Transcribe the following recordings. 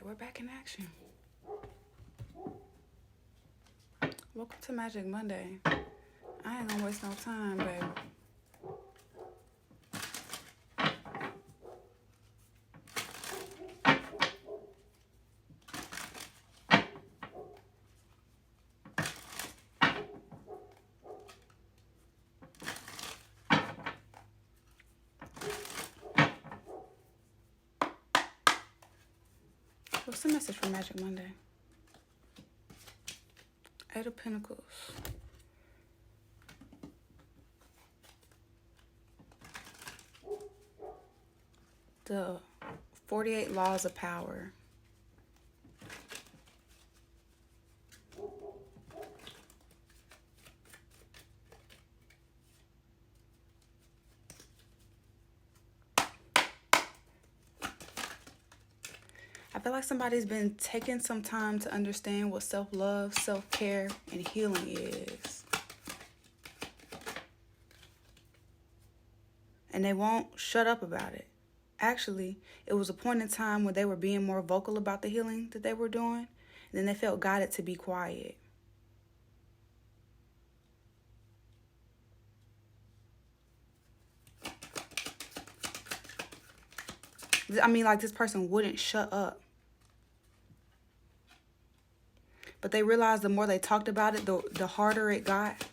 we're back in action. Welcome to Magic Monday. I ain't gonna waste no time, baby. What's the message for Magic Monday? Eight of Pentacles. The 48 Laws of Power. I feel like somebody's been taking some time to understand what self-love, self-care, and healing is. And they won't shut up about it. Actually, it was a point in time where they were being more vocal about the healing that they were doing, and then they felt guided to be quiet. I mean, like, this person wouldn't shut up. But they realized the more they talked about it, the harder it got.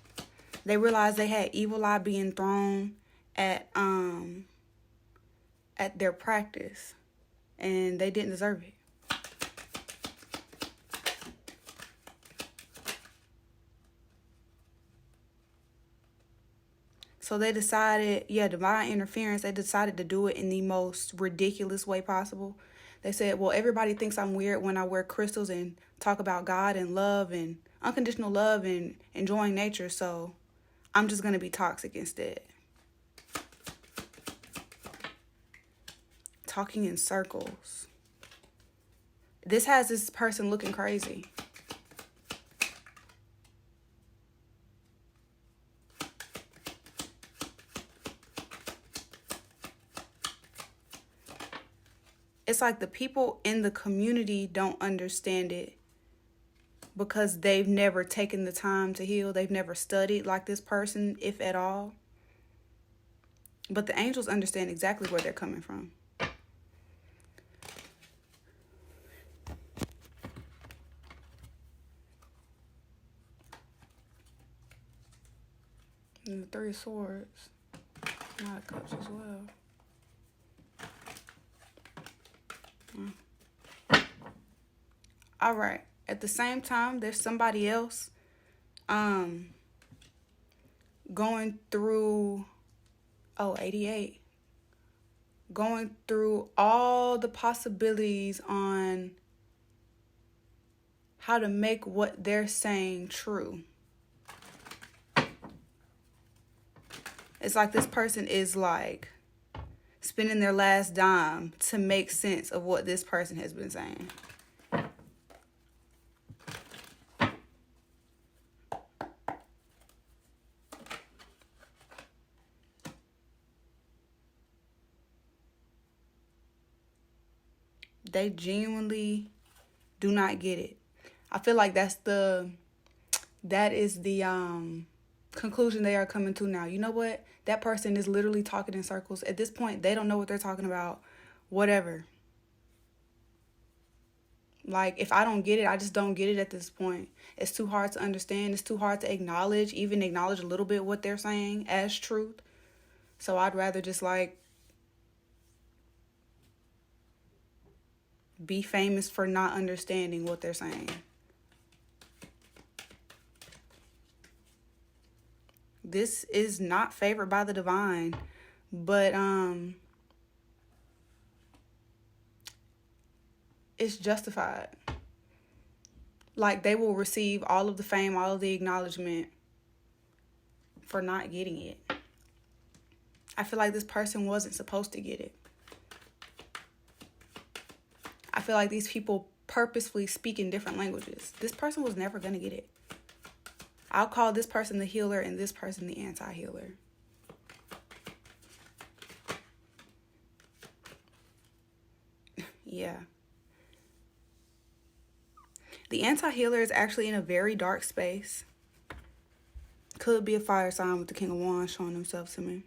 They realized they had evil eye being thrown at their practice, and they didn't deserve it. So they decided, divine interference, they decided to do it in the most ridiculous way possible. They said, well, everybody thinks I'm weird when I wear crystals and talk about God and love and unconditional love and enjoying nature, so I'm just going to be toxic instead. Talking in circles. This has this person looking crazy. It's like the people in the community don't understand it because they've never taken the time to heal. They've never studied like this person, if at all. But the angels understand exactly where they're coming from. And the Three of Swords. Knight of Cups as well. All right. At the same time, there's somebody else going through 88. Going through all the possibilities on how to make what they're saying true. It's like this person is like spending their last dime to make sense of what this person has been saying. They genuinely do not get it. I feel like that is the conclusion they are coming to now. You know what? That person is literally talking in circles. At this point, they don't know what they're talking about. Whatever. Like, if I don't get it, I just don't get it at this point. It's too hard to understand. It's too hard to acknowledge, even acknowledge a little bit what they're saying as truth. So I'd rather just, like, be famous for not understanding what they're saying. This is not favored by the divine, but it's justified. Like, they will receive all of the fame, all of the acknowledgement for not getting it. I feel like this person wasn't supposed to get it. I feel like these people purposefully speak in different languages. This person was never going to get it. I'll call this person the healer and this person the anti-healer. Yeah. The anti-healer is actually in a very dark space. Could be a fire sign with the King of Wands showing himself to me.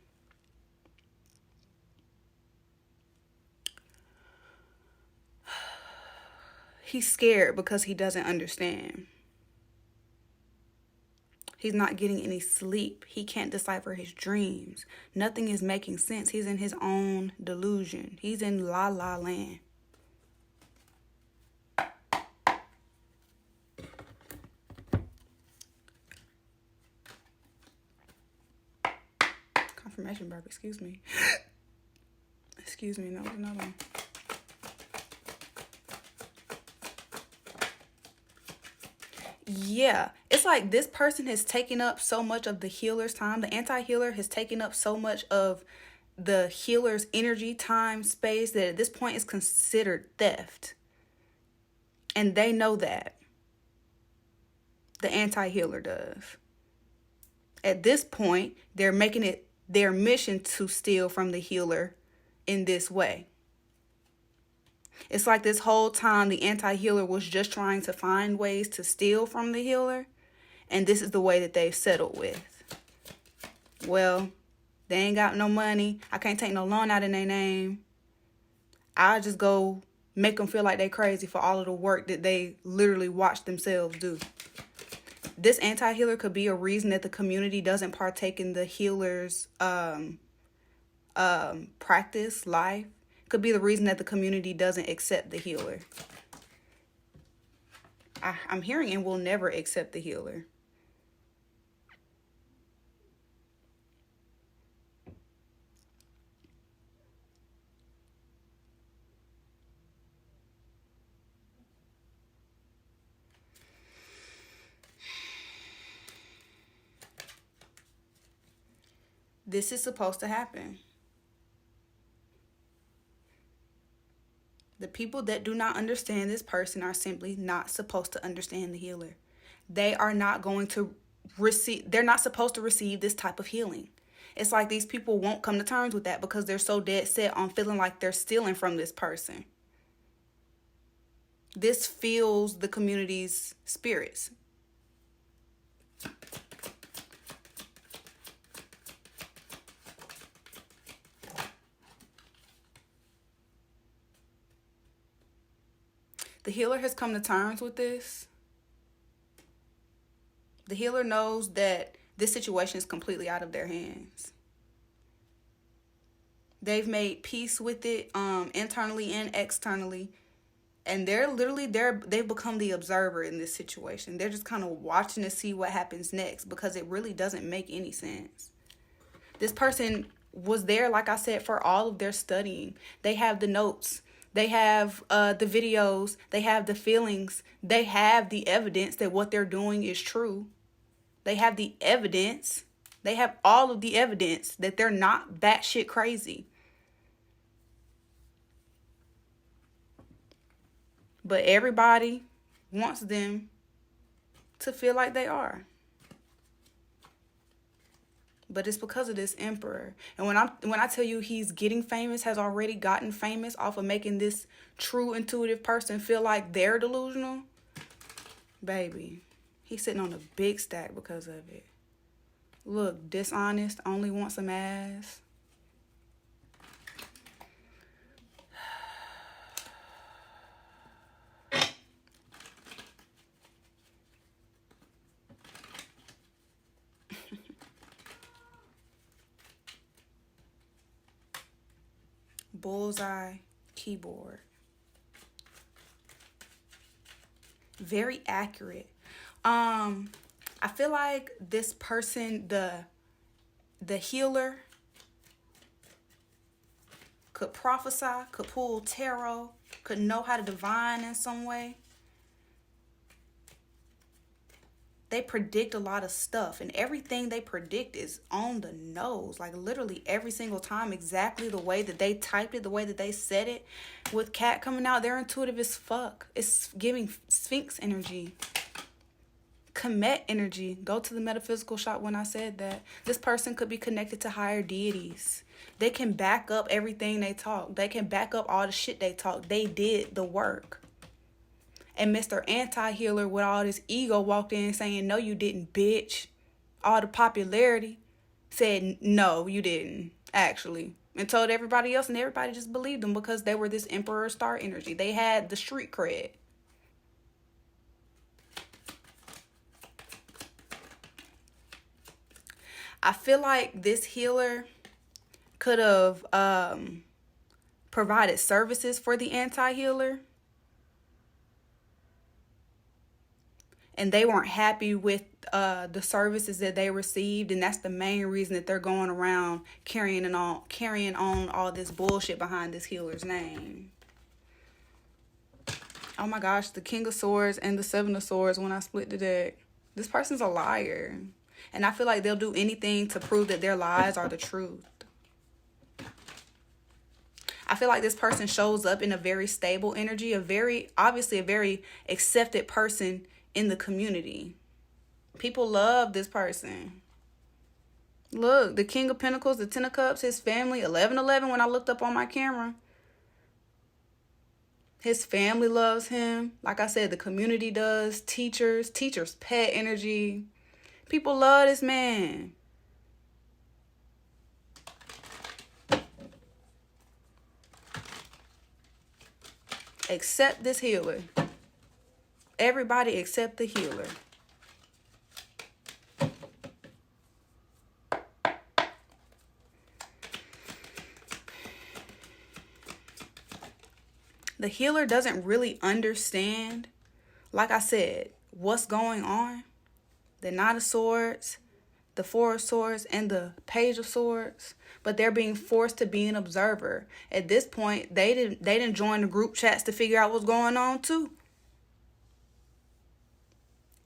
He's scared because he doesn't understand. He's not getting any sleep. He can't decipher his dreams. Nothing is making sense. He's in his own delusion. He's in la la land. Confirmation burp, excuse me. Excuse me, no, another one. Yeah, it's like this person has taken up so much of the healer's time. The anti-healer has taken up so much of the healer's energy, time, space, that at this point is considered theft. And they know that. The anti-healer does. At this point, they're making it their mission to steal from the healer in this way. It's like this whole time the anti-healer was just trying to find ways to steal from the healer. And this is the way that they've settled with. Well, they ain't got no money. I can't take no loan out in their name. I'll just go make them feel like they crazy for all of the work that they literally watch themselves do. This anti-healer could be a reason that the community doesn't partake in the healer's practice, life. Could be the reason that the community doesn't accept the healer. I'm hearing and will never accept the healer. This is supposed to happen. The people that do not understand this person are simply not supposed to understand the healer. They are not going to receive, they're not supposed to receive this type of healing. It's like these people won't come to terms with that because they're so dead set on feeling like they're stealing from this person. This fuels the community's spirits. The healer has come to terms with this. The healer knows that this situation is completely out of their hands. They've made peace with it internally and externally. And they've become the observer in this situation. They're just kind of watching to see what happens next because it really doesn't make any sense. This person was there, like I said, for all of their studying. They have the notes. They have the videos. They have the feelings. They have the evidence that what they're doing is true. They have the evidence. They have all of the evidence that they're not batshit crazy. But everybody wants them to feel like they are. But it's because of this emperor. And when I tell you he's getting famous, has already gotten famous off of making this true intuitive person feel like they're delusional, baby, he's sitting on a big stack because of it. Look, dishonest, only wants some ass. Bullseye keyboard. Very accurate. I feel like this person, the healer, could prophesy, could pull tarot, could know how to divine in some way. They predict a lot of stuff, and everything they predict is on the nose. Like literally every single time, exactly the way that they typed it, the way that they said it. With Cat coming out, they're intuitive as fuck. It's giving Sphinx energy. Comet energy. Go to the metaphysical shop when I said that. This person could be connected to higher deities. They can back up everything they talk. They can back up all the shit they talk. They did the work. And Mr. Anti-Healer with all this ego walked in saying, no, you didn't, bitch. All the popularity said, no, you didn't, actually. And told everybody else, and everybody just believed them because they were this Emperor Star energy. They had the street cred. I feel like this healer could have provided services for the anti-healer, and they weren't happy with the services that they received, and that's the main reason that they're going around carrying on all this bullshit behind this healer's name. Oh my gosh, the King of Swords and the Seven of Swords when I split the deck. This person's a liar. And I feel like they'll do anything to prove that their lies are the truth. I feel like this person shows up in a very stable energy, obviously a very accepted person in the community. People love this person. Look, the King of Pentacles, the Ten of Cups, his family, 1111 when I looked up on my camera. His family loves him. Like I said, the community does. Teachers pet energy. People love this man. Accept this healer. Everybody accept the healer. The healer doesn't really understand, like I said, what's going on. The Knight of Swords, the Four of Swords, and the Page of Swords. But they're being forced to be an observer. At this point, they didn't join the group chats to figure out what's going on too.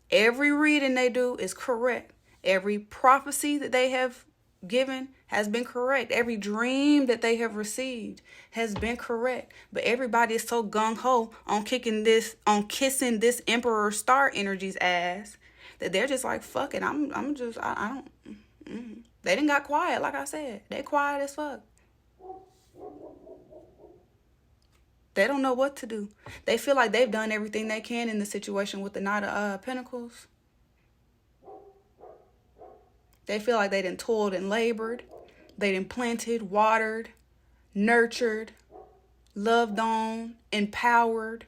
Every reading they do is correct. Every prophecy that they have given has been correct. Every dream that they have received has been correct. But everybody is so gung-ho on kissing this Emperor Star energy's ass that they're just like, fuck it. I don't. They didn't got quiet, like I said. They quiet as fuck. They don't know what to do. They feel like they've done everything they can in the situation with the Knight of Pentacles. They feel like they done toiled and labored. They done planted, watered, nurtured, loved on, empowered,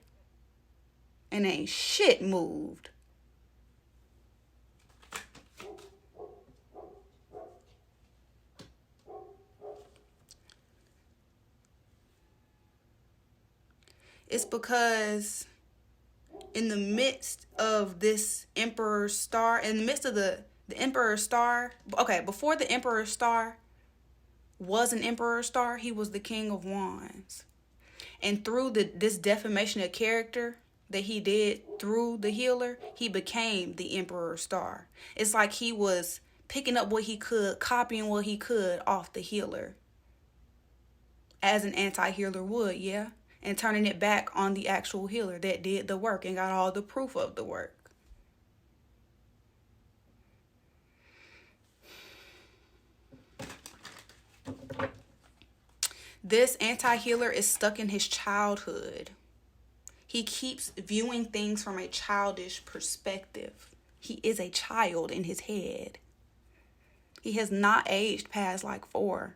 and ain't shit moved. It's because in the midst of this Emperor Star, in the midst of the Emperor Star, okay, before the Emperor Star was an Emperor Star, he was the King of Wands. And through this defamation of character that he did through the healer, he became the Emperor Star. It's like he was picking up what he could, copying what he could off the healer. As an anti-healer would, yeah. And turning it back on the actual healer that did the work and got all the proof of the work. This anti-healer is stuck in his childhood. He keeps viewing things from a childish perspective. He is a child in his head. He has not aged past like 4.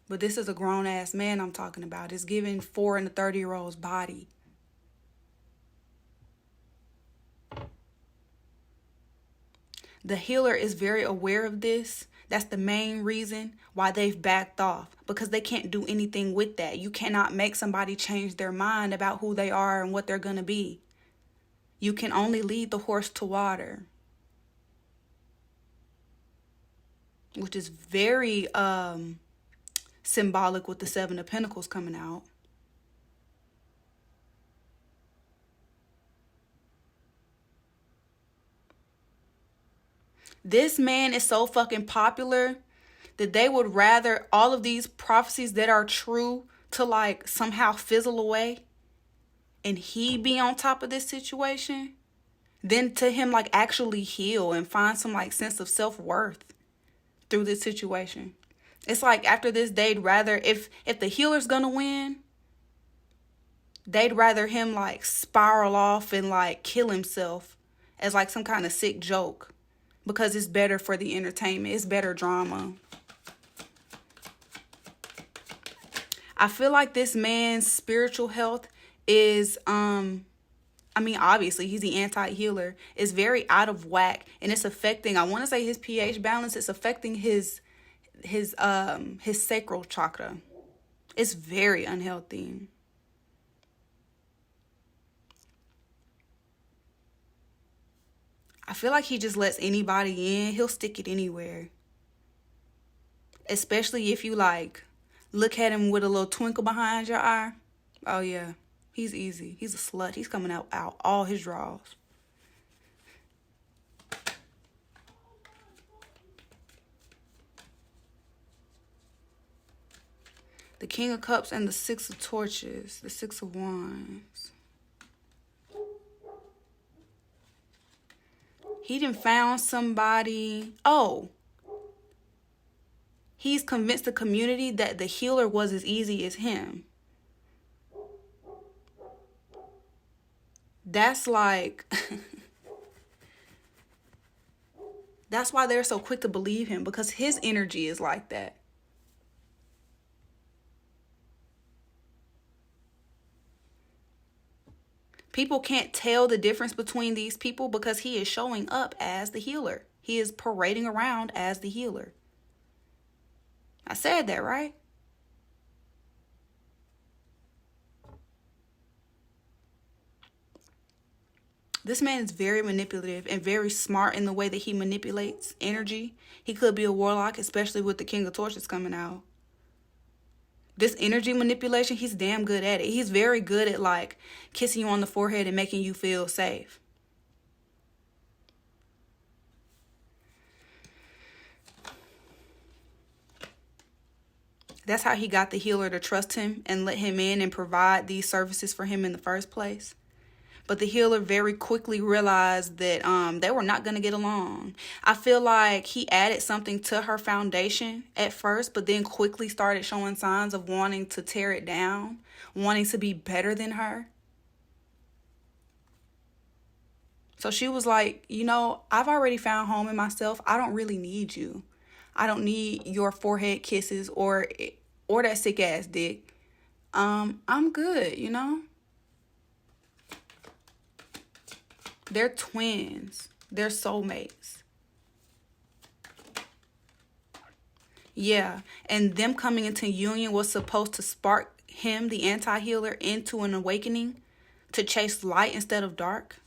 But this is a grown-ass man I'm talking about. It's giving 4 in a 30-year-old's body. The healer is very aware of this. That's the main reason why they've backed off. Because they can't do anything with that. You cannot make somebody change their mind about who they are and what they're going to be. You can only lead the horse to water. Which is very symbolic with the Seven of Pentacles coming out. This man is so fucking popular that they would rather all of these prophecies that are true to like somehow fizzle away and he be on top of this situation than to him like actually heal and find some like sense of self-worth through this situation. It's like after this, they'd rather, if the healer's gonna win, they'd rather him like spiral off and like kill himself as like some kind of sick joke because it's better for the entertainment. It's better drama. I feel like this man's spiritual health is, I mean, obviously he's the anti-healer. It's very out of whack, and it's affecting, I want to say, his pH balance. It's affecting his sacral chakra. It's very unhealthy. I feel like he just lets anybody in. He'll stick it anywhere. Especially if you like look at him with a little twinkle behind your eye. Oh yeah, he's easy. He's a slut. He's coming out all his draws. The King of Cups and the Six of Torches. The Six of Wands. He done found somebody. Oh. He's convinced the community that the healer was as easy as him. That's like... That's why they're so quick to believe him, because his energy is like that. People can't tell the difference between these people because he is showing up as the healer. He is parading around as the healer. I said that, right? This man is very manipulative and very smart in the way that he manipulates energy. He could be a warlock, especially with the King of Torches coming out. This energy manipulation, he's damn good at it. He's very good at like kissing you on the forehead and making you feel safe. That's how he got the healer to trust him and let him in and provide these services for him in the first place. But the healer very quickly realized that they were not going to get along. I feel like he added something to her foundation at first, but then quickly started showing signs of wanting to tear it down, wanting to be better than her. So she was like, you know, I've already found home in myself. I don't really need you. I don't need your forehead kisses or that sick ass dick. I'm good, you know? They're twins. They're soulmates. Yeah. And them coming into union was supposed to spark him, the anti-healer, into an awakening to chase light instead of dark.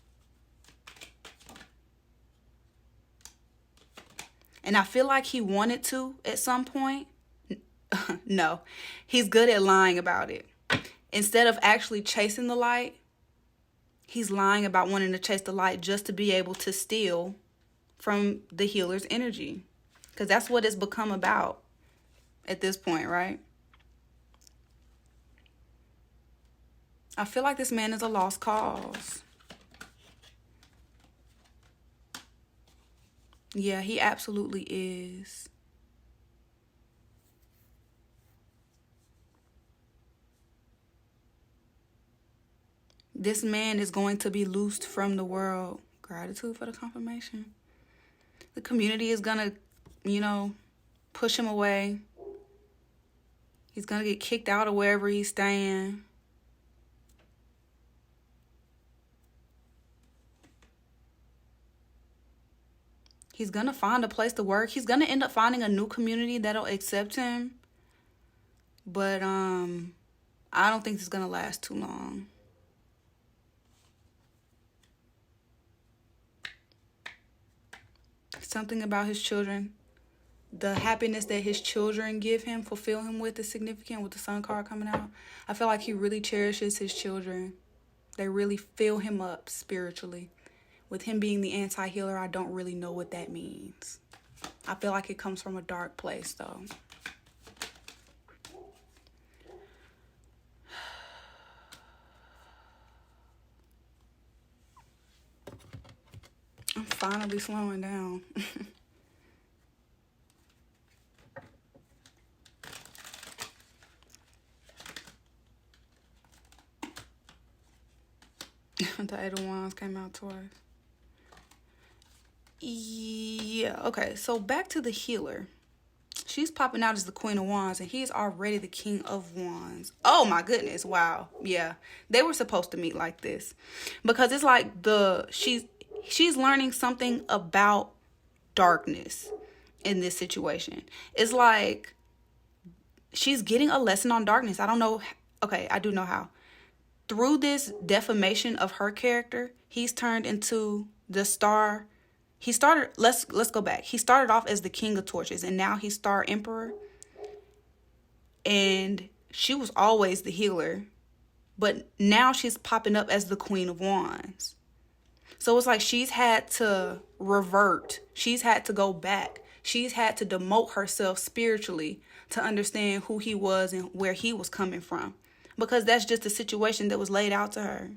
And I feel like he wanted to at some point. No. He's good at lying about it. Instead of actually chasing the light, he's lying about wanting to chase the light just to be able to steal from the healer's energy. Because that's what it's become about at this point, right? I feel like this man is a lost cause. Yeah, he absolutely is. This man is going to be loosed from the world. Gratitude for the confirmation. The community is going to, you know, push him away. He's going to get kicked out of wherever he's staying. He's going to find a place to work. He's going to end up finding a new community that'll accept him. But I don't think it's going to last too long. Something about his children. The happiness that his children give him, fulfill him with, is significant with the Sun card coming out. I feel like he really cherishes his children. They really fill him up spiritually. With him being the anti-healer, I don't really know what that means. I feel like it comes from a dark place, though. I'm finally slowing down. The Eight of Wands came out twice. Yeah, okay. So back to the healer. She's popping out as the Queen of Wands, and he's already the King of Wands. Oh my goodness, wow. Yeah, they were supposed to meet like this. Because it's like she's learning something about darkness in this situation. It's like she's getting a lesson on darkness. I don't know. Okay, I do know how. Through this defamation of her character, he's turned into the star. He started, let's go back. He started off as the King of Torches, and now he's Star Emperor. And she was always the healer, but now she's popping up as the Queen of Wands. So it's like she's had to revert. She's had to go back. She's had to demote herself spiritually to understand who he was and where he was coming from. Because that's just the situation that was laid out to her.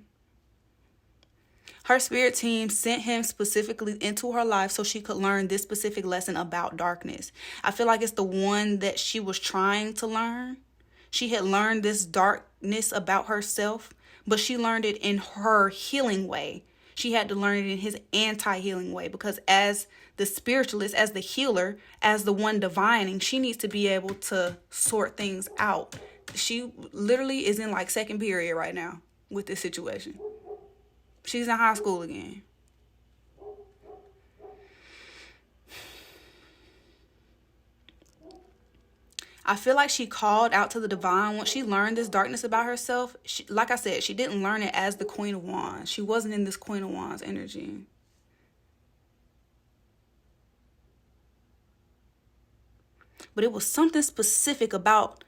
Her spirit team sent him specifically into her life so she could learn this specific lesson about darkness. I feel like it's the one that she was trying to learn. She had learned this darkness about herself, but she learned it in her healing way. She had to learn it in his anti-healing way, because as the spiritualist, as the healer, as the one divining, she needs to be able to sort things out. She literally is in like second period right now with this situation. She's in high school again. I feel like she called out to the divine once she learned this darkness about herself. Like I said, she didn't learn it as the Queen of Wands. She wasn't in this Queen of Wands energy. But it was something specific about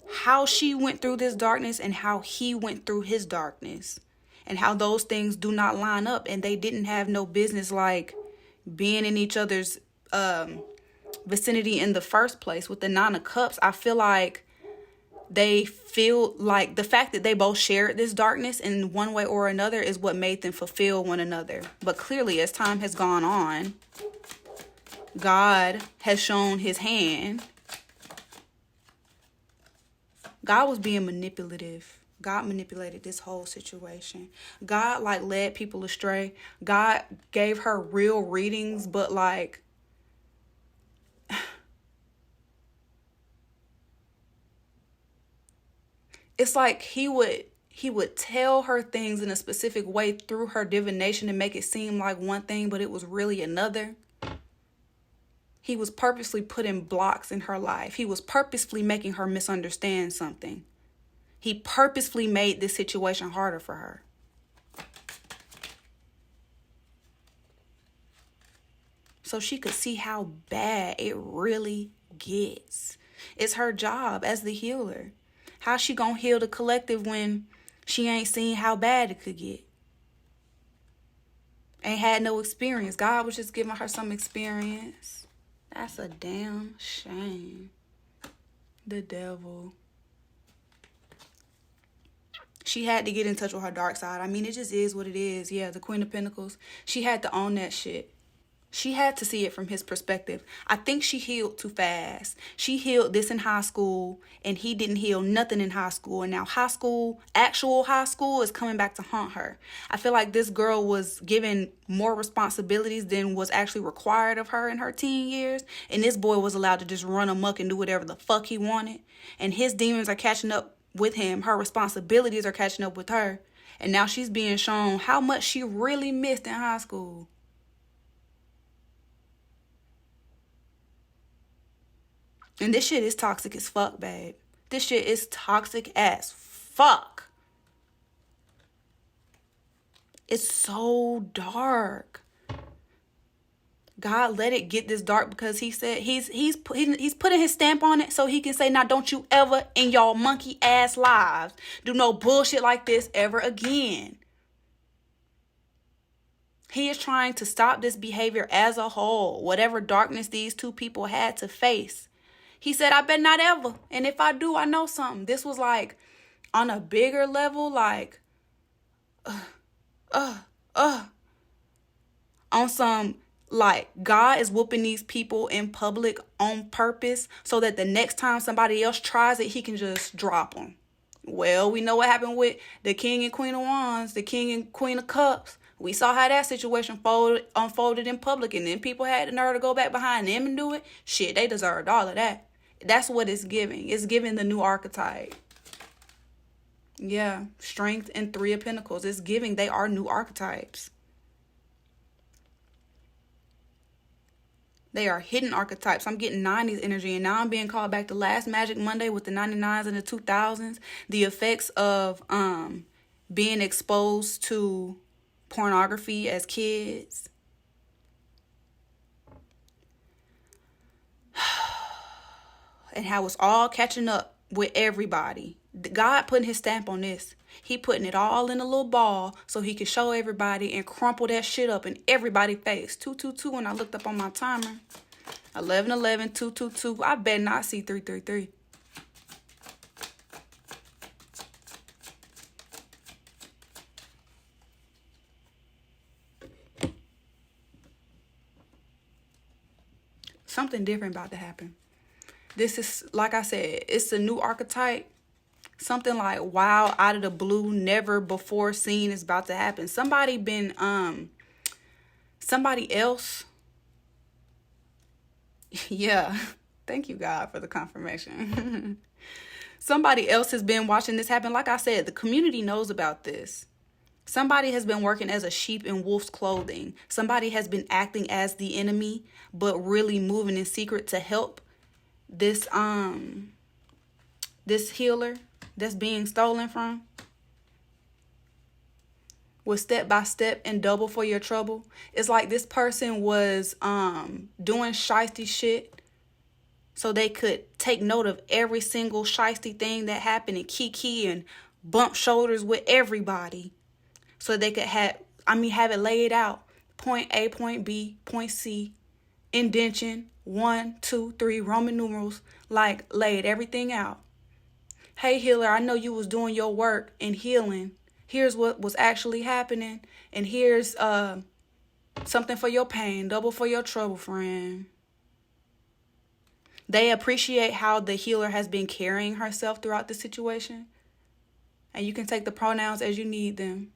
how she went through this darkness and how he went through his darkness. And how those things do not line up, and they didn't have no business like being in each other's vicinity in the first place. With the Nine of Cups, I feel like they feel like the fact that they both shared this darkness in one way or another is what made them fulfill one another. But clearly, as time has gone on, God has shown his hand. God was being manipulative. God manipulated this whole situation. God led people astray. God gave her real readings, but it's like he would tell her things in a specific way through her divination and make it seem like one thing, but it was really another. He was purposely putting blocks in her life. He was purposefully making her misunderstand something. He purposefully made this situation harder for her. So she could see how bad it really gets. It's her job as the healer. How's she gonna heal the collective when she ain't seen how bad it could get? Ain't had no experience. God was just giving her some experience. That's a damn shame. The devil. She had to get in touch with her dark side. I mean, it just is what it is. Yeah, the Queen of Pentacles. She had to own that shit. She had to see it from his perspective. I think she healed too fast. She healed this in high school, and he didn't heal nothing in high school. And now high school, actual high school, is coming back to haunt her. I feel like this girl was given more responsibilities than was actually required of her in her teen years. And this boy was allowed to just run amok and do whatever the fuck he wanted. And his demons are catching up with him. Her responsibilities are catching up with her. And now she's being shown how much she really missed in high school. And this shit is toxic as fuck, babe. This shit is toxic as fuck. It's so dark. God let it get this dark because he said he's putting his stamp on it so he can say, now don't you ever in y'all monkey ass lives do no bullshit like this ever again. He is trying to stop this behavior as a whole, whatever darkness these two people had to face. He said, I bet not ever. And if I do, I know something. This was like on a bigger level, like, on some, like, God is whooping these people in public on purpose so that the next time somebody else tries it, he can just drop them. Well, we know what happened with the King and Queen of Wands, the King and Queen of Cups. We saw how that situation unfolded in public, and then people had the nerve to go back behind them and do it. Shit, they deserved all of that. That's what it's giving. It's giving the new archetype. Yeah, Strength and Three of Pentacles. It's giving they are new archetypes. They are hidden archetypes. I'm getting 90s energy, and now I'm being called back to last Magic Monday with the 99s and the 2000s. The effects of being exposed to pornography as kids. And how it's all catching up with everybody. God putting his stamp on this. He putting it all in a little ball so he can show everybody and crumple that shit up in everybody's face. 222 when I looked up on my timer. 1111 222. I bet not see 333. Something different about to happen. This is, like I said, it's a new archetype. Something like wow, out of the blue, never before seen is about to happen. Somebody else. Yeah. Thank you, God, for the confirmation. Somebody else has been watching this happen. Like I said, the community knows about this. Somebody has been working as a sheep in wolf's clothing. Somebody has been acting as the enemy, but really moving in secret to help this healer that's being stolen from. With step by step and double for your trouble. It's like this person was doing shiesty shit so they could take note of every single shiesty thing that happened and kiki and bump shoulders with everybody. So they could have it laid out. Point A, point B, point C, indention, 1, 2, 3, Roman numerals, like laid everything out. Hey, healer, I know you was doing your work and healing. Here's what was actually happening. And here's something for your pain, double for your trouble, friend. They appreciate how the healer has been carrying herself throughout the situation. And you can take the pronouns as you need them.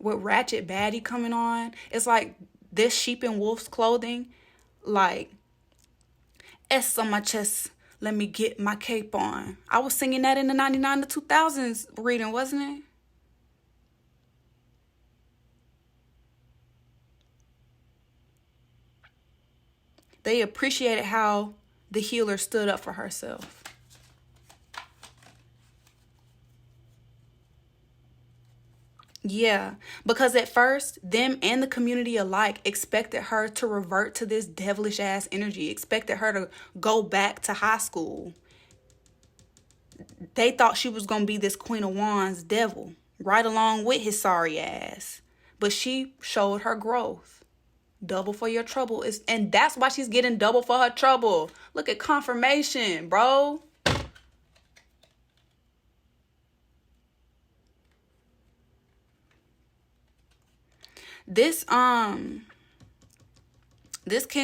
With ratchet baddie coming on, it's like this sheep in wolf's clothing, like, S on my chest. Let me get my cape on. I was singing that in the 99 to 2000s reading, wasn't it? They appreciated how the healer stood up for herself. Yeah, because at first, them and the community alike expected her to revert to this devilish ass energy, expected her to go back to high school. They thought she was going to be this Queen of Wands devil, right along with his sorry ass. But she showed her growth. Double for your trouble. And that's why she's getting double for her trouble. Look at confirmation, bro. This King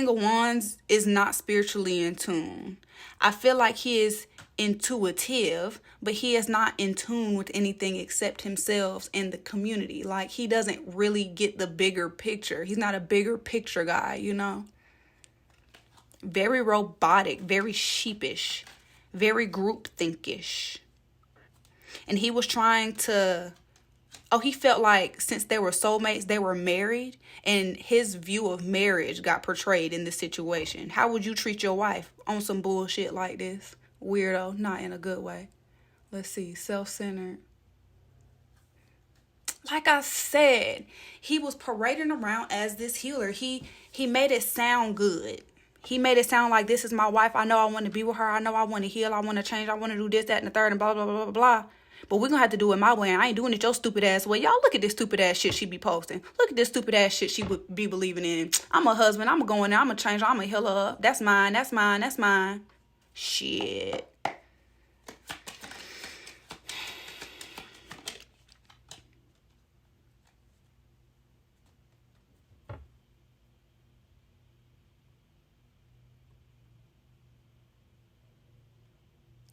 of Wands is not spiritually in tune. I feel like he is intuitive, but he is not in tune with anything except himself and the community. Like, he doesn't really get the bigger picture. He's not a bigger picture guy, you know? Very robotic, very sheepish, very groupthinkish. And he was trying to... he felt like since they were soulmates, they were married, and his view of marriage got portrayed in this situation. How would you treat your wife on some bullshit like this? Weirdo, not in a good way. Let's see, self-centered. Like I said, he was parading around as this healer. He made it sound good. He made it sound like, this is my wife. I know I want to be with her. I know I want to heal. I want to change. I want to do this, that, and the third, and blah, blah, blah, blah, blah. But we're going to have to do it my way. And I ain't doing it your stupid ass way. Y'all, look at this stupid ass shit she be posting. Look at this stupid ass shit she would be believing in. I'm a husband. I'm going to go in there. I'm going to change her. I'm going to heal her up. That's mine. That's mine. That's mine. Shit.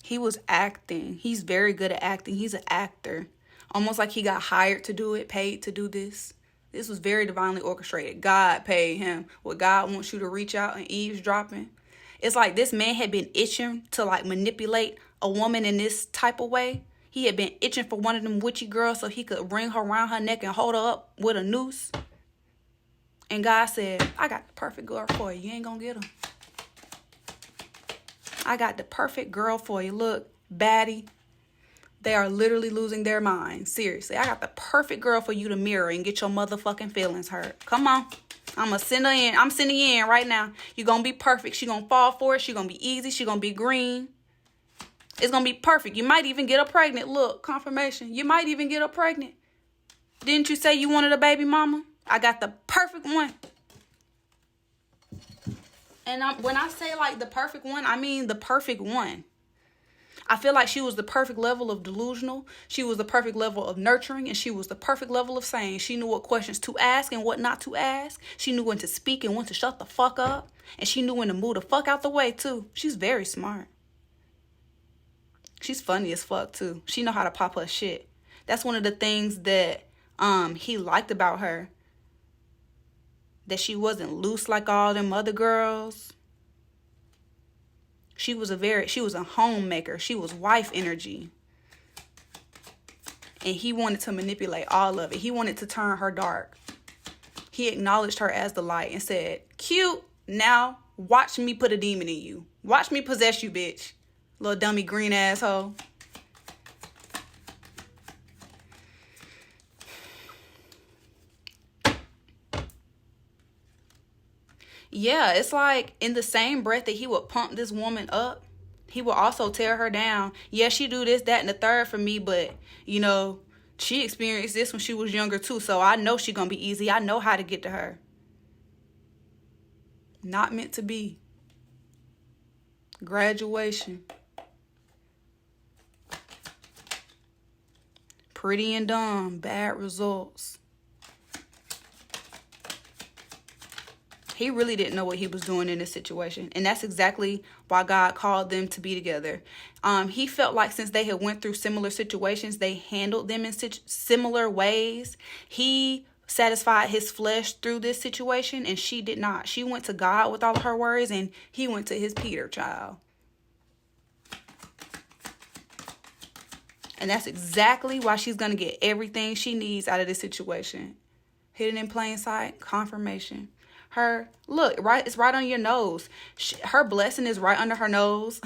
He was acting. He's very good at acting. He's an actor. Almost like he got hired to do it, paid to do this. This was very divinely orchestrated. God paid him. What God wants you to reach out and eavesdropping. It's like this man had been itching to like manipulate a woman in this type of way. He had been itching for one of them witchy girls so he could ring her around her neck and hold her up with a noose. And God said, I got the perfect girl for you. You ain't gonna get her. I got the perfect girl for you. Look, baddie. They are literally losing their minds. Seriously, I got the perfect girl for you to mirror and get your motherfucking feelings hurt. Come on. I'm going to send her in. I'm sending you in right now. You're going to be perfect. She going to fall for it. She going to be easy. She going to be green. It's going to be perfect. You might even get her pregnant. Look, confirmation. You might even get her pregnant. Didn't you say you wanted a baby mama? I got the perfect one. And when I say like the perfect one, I mean the perfect one. I feel like she was the perfect level of delusional. She was the perfect level of nurturing. And she was the perfect level of saying. She knew what questions to ask and what not to ask. She knew when to speak and when to shut the fuck up. And she knew when to move the fuck out the way, too. She's very smart. She's funny as fuck, too. She know how to pop her shit. That's one of the things that he liked about her. That she wasn't loose like all them other girls. She was a homemaker. She was wife energy. And he wanted to manipulate all of it. He wanted to turn her dark. He acknowledged her as the light and said, cute, now watch me put a demon in you. Watch me possess you, bitch. Little dummy green asshole. Yeah, it's like in the same breath that he would pump this woman up, he would also tear her down. Yeah, she do this, that, and the third for me, but, you know, she experienced this when she was younger too, so I know she gonna be easy. I know how to get to her. Not meant to be. Graduation. Pretty and dumb. Bad results. He really didn't know what he was doing in this situation. And that's exactly why God called them to be together. He felt like since they had went through similar situations, they handled them in similar ways. He satisfied his flesh through this situation, and she did not. She went to God with all of her worries, and he went to his Peter child. And that's exactly why she's going to get everything she needs out of this situation. Hidden in plain sight, confirmation. It's right on your nose. Her blessing is right under her nose.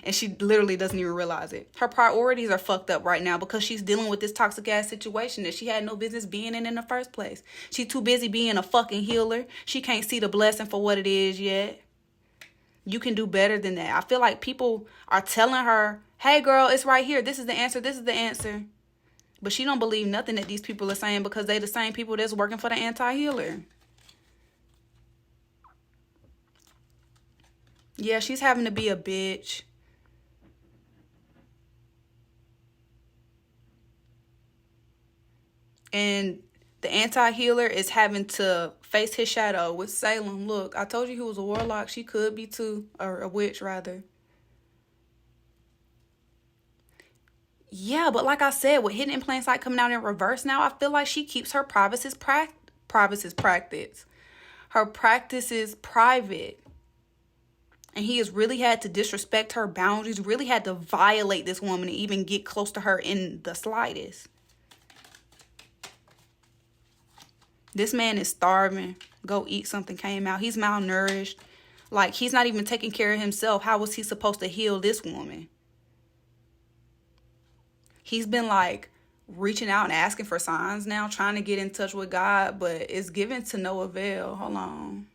And she literally doesn't even realize it. Her priorities are fucked up right now because she's dealing with this toxic ass situation that she had no business being in the first place. She's too busy being a fucking healer. She can't see the blessing for what it is yet. You can do better than that. I feel like people are telling her, hey girl, it's right here. This is the answer. This is the answer. But she don't believe nothing that these people are saying because they the same people that's working for the anti-healer. Yeah, she's having to be a bitch. And the anti-healer is having to face his shadow with Salem. Look, I told you he was a warlock. She could be too. Or a witch, rather. Yeah, but like I said, with Hidden in Plain Sight coming out in reverse now, I feel like she keeps her privacies practice. Her practice is private. And he has really had to disrespect her boundaries, really had to violate this woman and even get close to her in the slightest. This man is starving. Go eat something came out. He's malnourished. Like, he's not even taking care of himself. How was he supposed to heal this woman? He's been like reaching out and asking for signs now, trying to get in touch with God, but it's given to no avail. Hold on.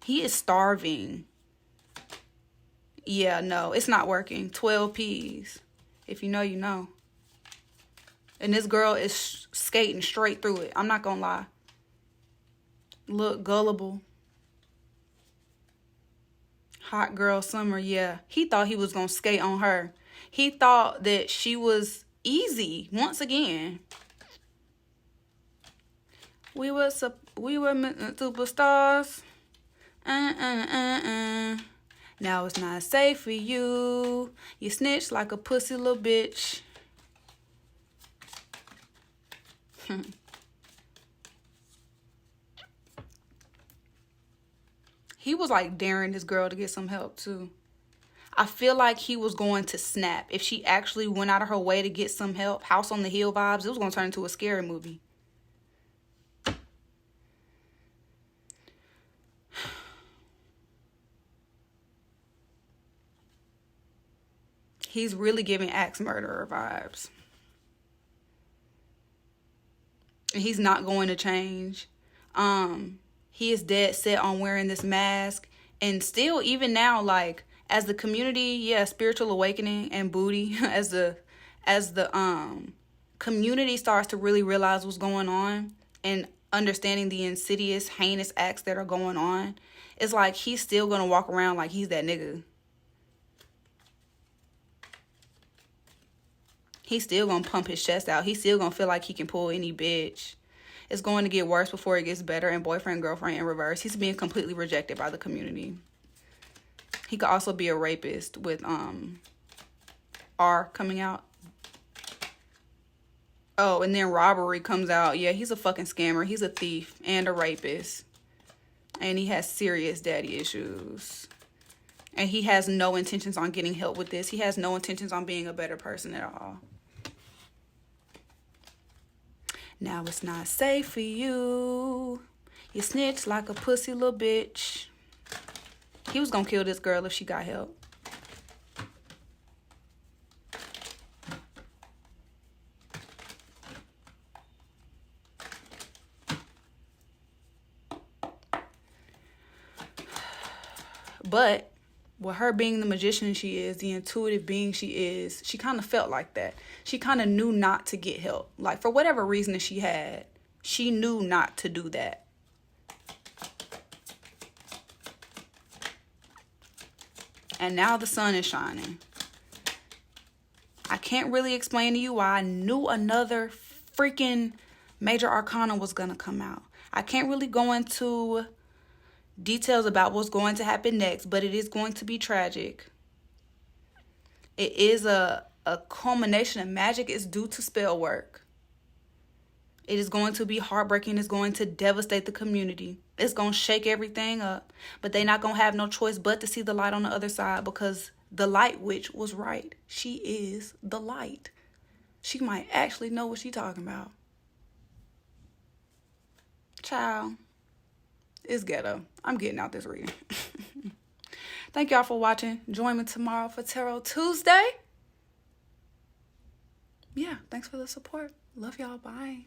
He is starving. Yeah, no, it's not working. 12 P's. If you know, you know. And this girl is skating straight through it. I'm not gonna lie. Look, gullible. Hot girl summer, yeah. He thought he was gonna skate on her. He thought that she was easy once again. We were superstars. Now it's not safe for you. You snitch like a pussy little bitch. He was like daring this girl to get some help too. I feel like he was going to snap. If she actually went out of her way to get some help, House on the Hill vibes, it was going to turn into a scary movie. He's really giving axe murderer vibes. And he's not going to change. He is dead set on wearing this mask. And still, even now, like, as the community, yeah, spiritual awakening and booty, as the community starts to really realize what's going on and understanding the insidious, heinous acts that are going on, it's like he's still gonna walk around like he's that nigga. He's still gonna pump his chest out. He's still gonna feel like he can pull any bitch. It's going to get worse before it gets better, and boyfriend, girlfriend in reverse. He's being completely rejected by the community. He could also be a rapist with R coming out. Oh, and then robbery comes out. Yeah, he's a fucking scammer. He's a thief and a rapist. And he has serious daddy issues. And he has no intentions on getting help with this. He has no intentions on being a better person at all. Now it's not safe for you. You snitch like a pussy little bitch. He was gonna kill this girl if she got help. But with her being the magician she is, the intuitive being she is, she kind of felt like that. She kind of knew not to get help. Like, for whatever reason that she had, she knew not to do that. And now the sun is shining. I can't really explain to you why. I knew another freaking major arcana was going to come out. I can't really go into details about what's going to happen next, but it is going to be tragic. It is a culmination of magic. Is due to spell work. It is going to be heartbreaking. It's going to devastate the community. It's going to shake everything up. But they're not going to have no choice but to see the light on the other side, because the light witch was right. She is the light. She might actually know what she's talking about. Child, it's ghetto. I'm getting out this reading. Thank y'all for watching. Join me tomorrow for Tarot Tuesday. Yeah, thanks for the support. Love y'all. Bye.